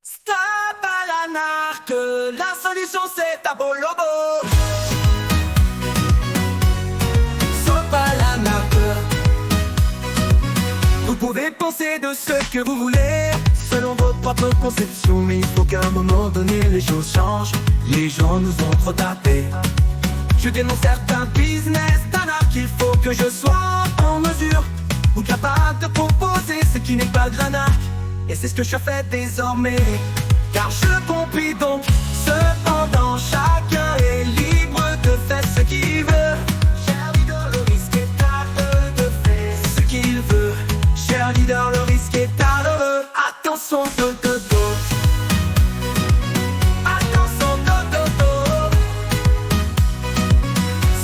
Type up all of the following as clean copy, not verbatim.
Stop à la narque, la solution c'est à Bolobo. Stop à la narque. Vous pouvez penser de ce que vous voulez, selon votre propre conception, mais il faut qu'à un moment donné les choses changent. Les gens nous ont trop tapés. Je dénonce certains business d'arnaque, il faut que je sois en mesure ou capable de proposer ce qui n'est pas de l'arnaque. Et c'est ce que je fais désormais, car je compris donc. Cependant chacun est libre de faire ce qu'il veut. Cher leader, le risque est à eux de faire ce qu'il veut. Cher leader, le risque est à eux. Attention de dodo. Attention de dodo.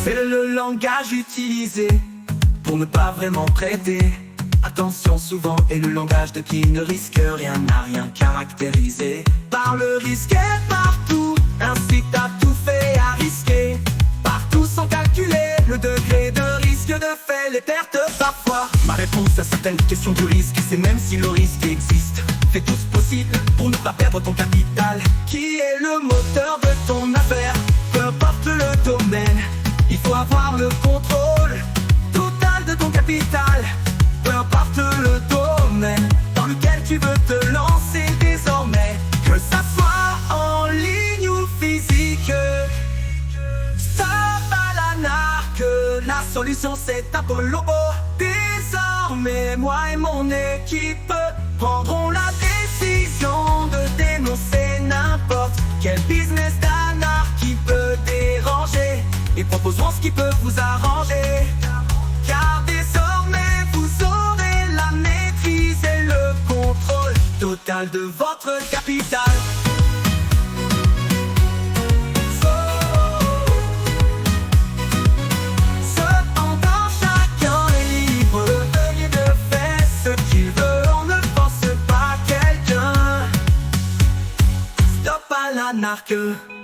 C'est le langage utilisé pour ne pas vraiment prêter attention souvent, et le langage de qui ne risque rien n'a rien caractérisé par le risque est partout, incite à tout fait à risquer. Partout sans calculer le degré de risque de fait les pertes parfois. Ma réponse à certaines questions du risque, c'est même si le risque existe, fais tout ce possible pour ne pas perdre ton capital, qui est le moteur de ton affaire. Peu importe le domaine, il faut avoir le contrôle total de ton capital. Peu importe le domaine dans lequel tu veux te lancer désormais, que ça soit en ligne ou physique. Stop à la narque, la solution c'est à Bolobo. Désormais moi et mon équipe prendrons la décision de dénoncer n'importe quel business d'arnaque qui peut déranger, et proposerons ce qui peut vous arranger. Car désormais vous aurez la maîtrise et le contrôle total de votre capital. Cependant chacun est libre de faire ce qu'il veut. On ne force pas quelqu'un. Stop à la narque.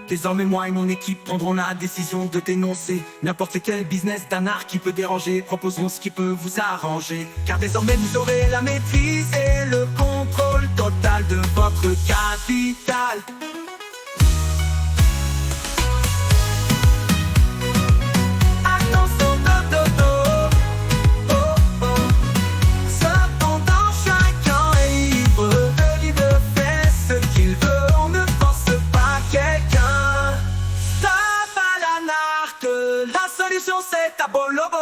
Désormais moi et mon équipe prendrons la décision de dénoncer n'importe quel business d'arnaque qui peut déranger. Proposerons ce qui peut vous arranger, car désormais vous aurez la maîtrise et le contrôle total de votre capital. Attention de dodo. Oh, oh. Cependant chacun est libre de faire ce qu'il veut. On ne force pas quelqu'un. La solution c'est à Bolobo.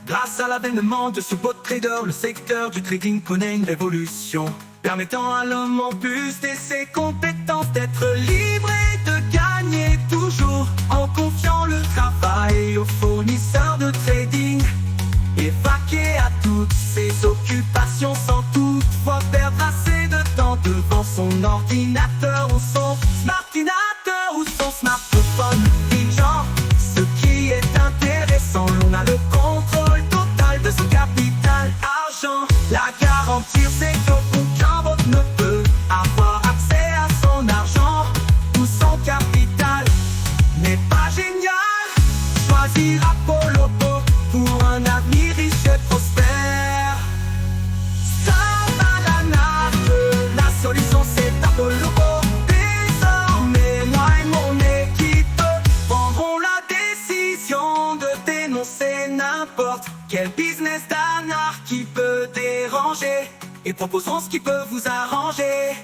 Grâce à l'avènement de ce bot trader, le secteur du trading connaît une révolution, permettant à l'homme en plus de ses compétences d'être libre et de gagner toujours, en confiant le travail aux fournisseurs de trading, et vaquer à toutes ses occupations sans toutefois perdre assez de temps devant son ordinateur ou son smartinateur ou son smartphone. Ce qui est intéressant, on a le contrôle total de son capital. Argent, la garantir c'est qu'aucun vote ne peut avoir accès à son argent ou son capital. N'est pas génial? Choisir Bolobo pour un avenir riche et prospère. Stop à la narque, la solution c'est à Bolobo. Désormais moi et mon équipe prendrons la décision de dénoncer n'importe quel business d'arnaque qui peut déranger, et proposerons ce qui peut vous arranger.